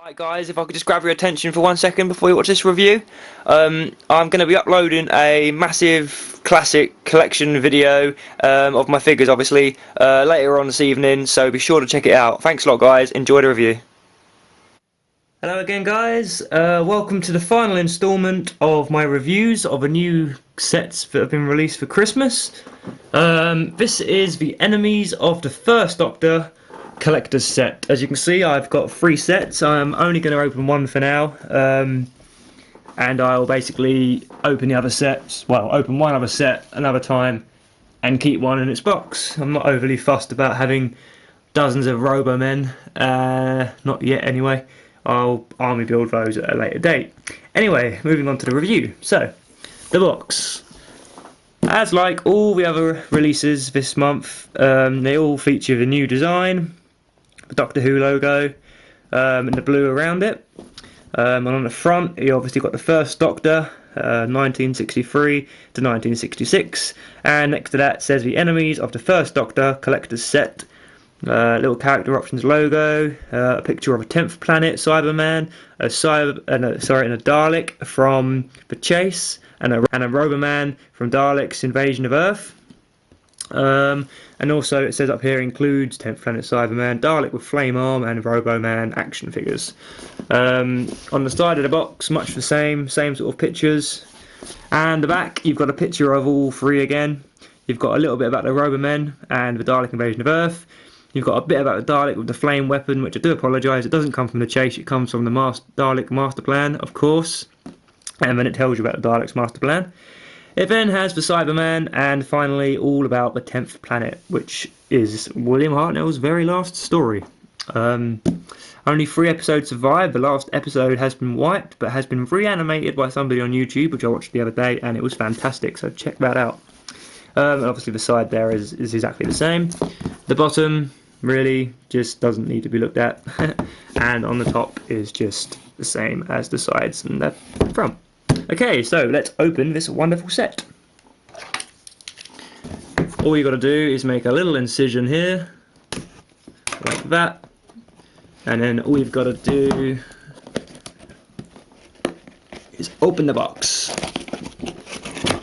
Right guys, if I could just grab your attention for 1 second before you watch this review. I'm going to be uploading a massive classic collection video of my figures obviously later on this evening, so be sure to check it out. Thanks a lot guys, enjoy the review. Hello again guys, welcome to the final instalment of my reviews of a new sets that have been released for Christmas. This is the Enemies of the First Doctor collector's set. As you can see, I've got 3 sets. I'm only going to open one for now, and I'll basically open the other sets, well, open one other set another time and keep one in its box. I'm not overly fussed about having dozens of Robomen, not yet anyway. I'll army build those at a later date. Anyway, moving on to the review. So, the box. As like all the other releases this month, they all feature the new design, the Doctor Who logo, and the blue around it. And on the front, you obviously got the First Doctor, 1963 to 1966, and next to that says the Enemies of the First Doctor collector's set. Little character options logo, a picture of a 10th planet, Cyberman, a Dalek from The Chase, and a Roboman from Dalek's Invasion of Earth. And also it says up here includes 10th planet Cyberman, Dalek with flame arm, and Roboman action figures. On the side of the box, much the same sort of pictures. And the back, you've got a picture of all 3 again. You've got a little bit about the Robomen and the Dalek Invasion of Earth. You've got a bit about the Dalek with the flame weapon, which I do apologise, it doesn't come from the Chase, it comes from the Dalek master plan, of course. And then it tells you about the Dalek's master plan. It then has the Cyberman, and finally all about the 10th planet, which is William Hartnell's very last story. Only 3 episodes survived. The last episode has been wiped, but has been reanimated by somebody on YouTube, which I watched the other day, and it was fantastic, so check that out. And obviously the side there is exactly the same. The bottom really just doesn't need to be looked at, and on the top is just the same as the sides and the front. Okay, so let's open this wonderful set. All you got to do is make a little incision here, like that, and then all you've got to do is open the box,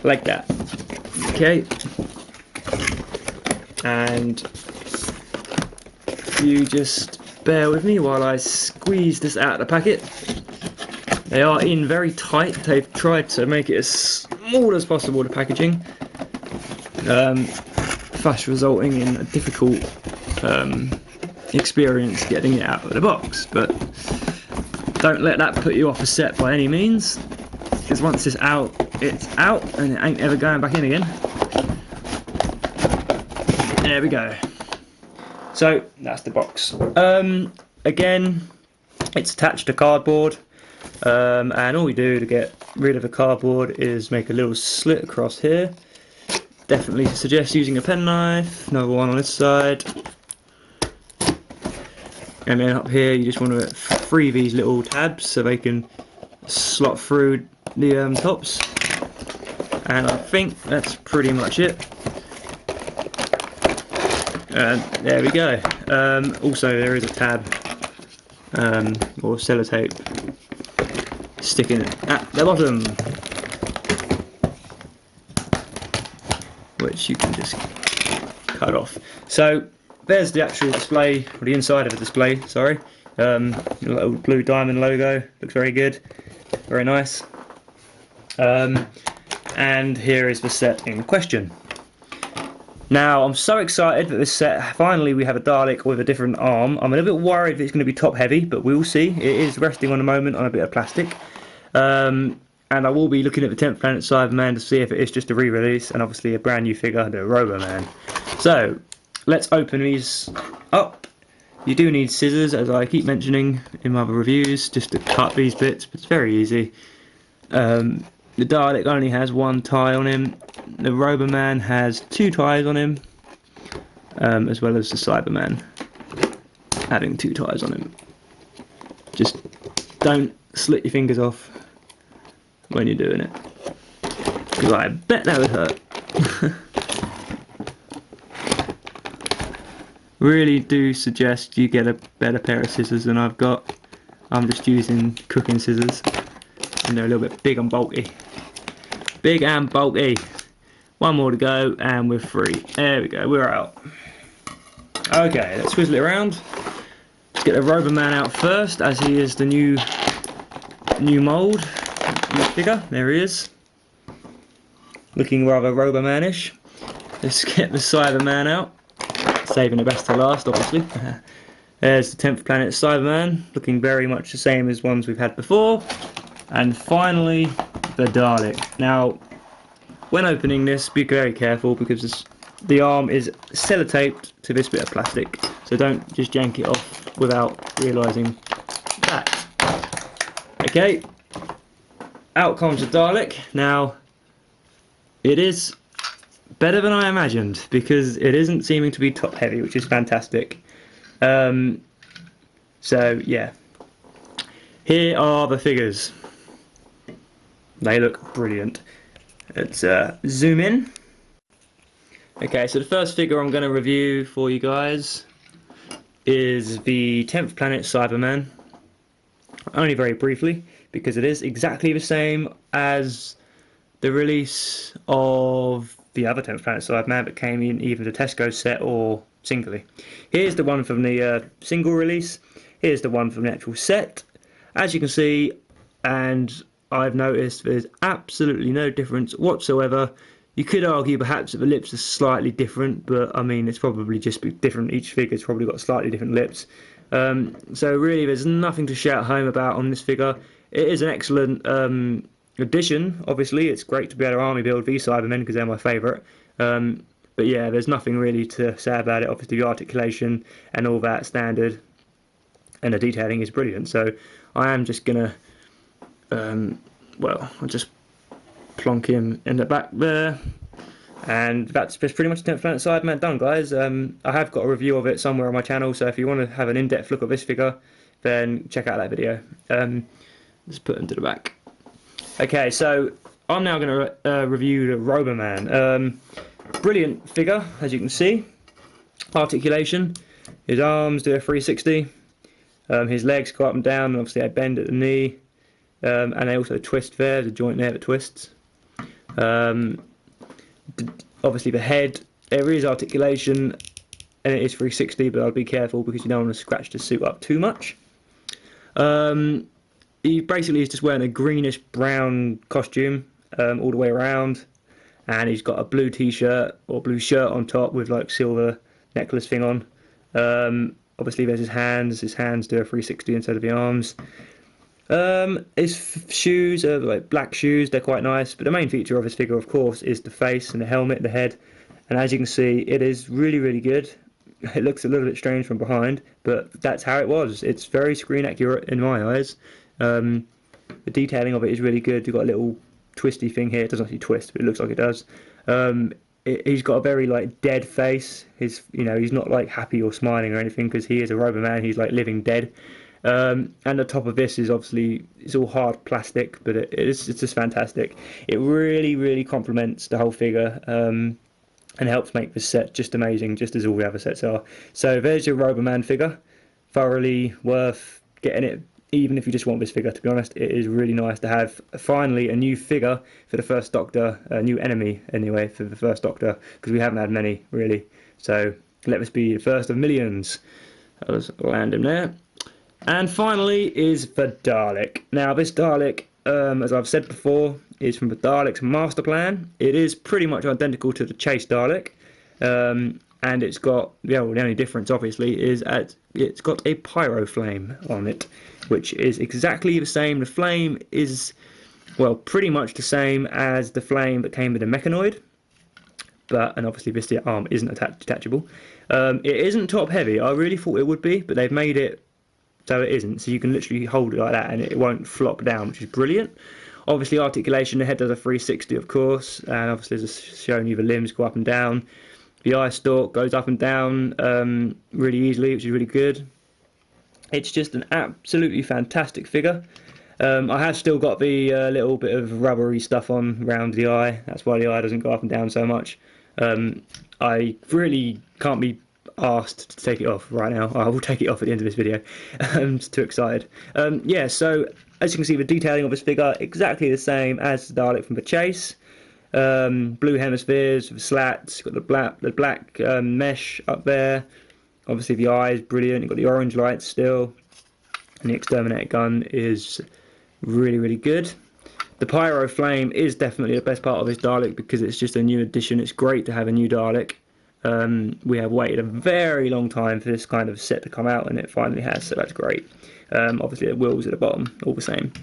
like that. Okay, and you just bear with me while I squeeze this out of the packet. They are in very tight. They've tried to make it as small as possible, the packaging, thus resulting in a difficult experience getting it out of the box. But don't let that put you off a set by any means, because once it's out, and it ain't ever going back in again. There we go. So that's the box. Again, it's attached to cardboard. And all we do to get rid of the cardboard is make a little slit across here. Definitely suggest using a penknife. Another one on this side. And then up here you just want to free these little tabs so they can slot through the tops. And I think that's pretty much it. And there we go. Also there is a tab or sellotape sticking at the bottom, which you can just cut off. So there's the actual display, or the inside of the display, sorry. Little blue diamond logo, looks very good, very nice. And here is the set in question. Now, I'm so excited that this set, finally we have a Dalek with a different arm. I'm a little bit worried that it's going to be top heavy, but we'll see. It is resting on the moment on a bit of plastic. And I will be looking at the 10th planet Cyberman to see if it is just a re-release, and obviously a brand new figure, the Roboman. So, let's open these up. You do need scissors, as I keep mentioning in my other reviews, just to cut these bits, but it's very easy. The Dalek only has 1 tie on him. The Roboman has 2 ties on him, as well as the Cyberman having 2 ties on him. Just don't slit your fingers off when you're doing it, because I bet that would hurt. Really do suggest you get a better pair of scissors than I've got. I'm just using cooking scissors, and they're a little bit big and bulky. Big and bulky. One more to go, and we're free. There we go, we're out. Okay, let's swizzle it around. Let's get the Cyberman out first, as he is the new mould, new figure. There he is, looking rather Cyberman-ish. Let's get the Cyberman out, saving the best to last, obviously. There's the 10th planet Cyberman, looking very much the same as ones we've had before. And finally, the Dalek. Now, when opening this, be very careful because the arm is sellotaped to this bit of plastic, so don't just yank it off without realising that. Okay, out comes the Dalek. Now, it is better than I imagined because it isn't seeming to be top heavy, which is fantastic. So yeah, here are the figures. They look brilliant. Let's zoom in. Okay, so the first figure I'm going to review for you guys is the 10th planet Cyberman. Only very briefly, because it is exactly the same as the release of the other 10th planet Cyberman that came in either the Tesco set or singly. Here's the one from the single release. Here's the one from the actual set. As you can see, and I've noticed, there's absolutely no difference whatsoever. You could argue perhaps that the lips are slightly different, but I mean it's probably just different. Each figure's probably got slightly different lips. So really there's nothing to shout home about on this figure. It is an excellent addition. Obviously it's great to be able to army build v Cybermen because they're my favourite. But yeah, there's nothing really to say about it. Obviously the articulation and all that standard, and the detailing is brilliant. So I am just gonna well, I'll just plonk him in the back there, and that's pretty much the 10th planet Cyberman done, guys. I have got a review of it somewhere on my channel, so if you want to have an in-depth look at this figure, then check out that video. Let's put him to the back. Okay, so I'm now going to review the Cyberman. Brilliant figure, as you can see. Articulation. His arms do a 360. His legs go up and down, and obviously they bend at the knee. And they also twist there. There's a joint there that twists. Obviously the head, there is articulation, and it is 360, but I'd be careful because you don't want to scratch the suit up too much. He basically is just wearing a greenish brown costume all the way around, and he's got a blue t-shirt or blue shirt on top with like silver necklace thing on. Obviously there's his hands do a 360 instead of the arms. His shoes are like black shoes, they're quite nice, but the main feature of his figure of course is the face and the helmet, the head, and as you can see it is really good. It looks a little bit strange from behind, but that's how it was. It's very screen accurate in my eyes. The detailing of it is really good. You've got a little twisty thing here. It doesn't actually twist, but it looks like it does. He's got a very like dead face. He's not like happy or smiling or anything because he is a Cyberman. He's like living dead. And the top of this is obviously, it's all hard plastic, but it's just fantastic. It really complements the whole figure, and helps make this set just amazing, just as all the other sets are. So there's your Cyberman figure. Thoroughly worth getting it, even if you just want this figure. To be honest, it is really nice to have finally a new figure for the First Doctor, a new enemy anyway for the First Doctor, because we haven't had many really. So let this be the first of millions. I'll just land him there. And finally is the Dalek. Now this Dalek, as I've said before, is from the Dalek's master plan. It is pretty much identical to the Chase Dalek, and it's got, the only difference obviously is it's got a pyro flame on it, which is exactly the same. The flame is, well, pretty much the same as the flame that came with the mechanoid, and obviously this arm isn't detachable. It isn't top heavy. I really thought it would be, but they've made it so it isn't, so you can literally hold it like that and it won't flop down, which is brilliant. Obviously articulation, the head does a 360 of course, and obviously it's showing you the limbs go up and down. The eye stalk goes up and down really easily, which is really good. It's just an absolutely fantastic figure. I have still got the little bit of rubbery stuff on around the eye, that's why the eye doesn't go up and down so much. I really can't be asked to take it off right now. I will take it off at the end of this video. I'm just too excited. Yeah, so as you can see, the detailing of this figure exactly the same as the Dalek from the chase. Blue hemispheres with slats. Got the black mesh up there. Obviously the eyes brilliant. You've got the orange lights still, and the exterminator gun is really, really good. The pyro flame is definitely the best part of this Dalek because it's just a new addition. It's great to have a new Dalek. We have waited a very long time for this kind of set to come out, and it finally has, so that's great. Obviously the wheels at the bottom, all the same.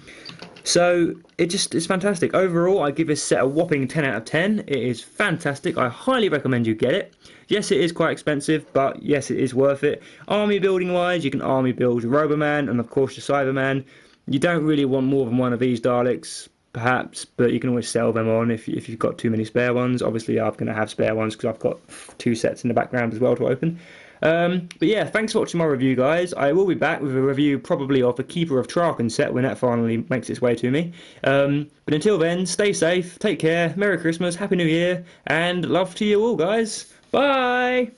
So it's fantastic. Overall, I give this set a whopping 10 out of 10. It is fantastic. I highly recommend you get it. Yes, it is quite expensive, but yes, it is worth it. Army building wise, you can army build your Roboman and of course your Cyberman. You don't really want more than one of these Daleks, perhaps, but you can always sell them on if you've got too many spare ones. Obviously, I'm going to have spare ones because I've got 2 sets in the background as well to open. But yeah, thanks for watching my review, guys. I will be back with a review probably of the Keeper of Traken set when that finally makes its way to me. But until then, stay safe, take care, Merry Christmas, Happy New Year, and love to you all, guys. Bye!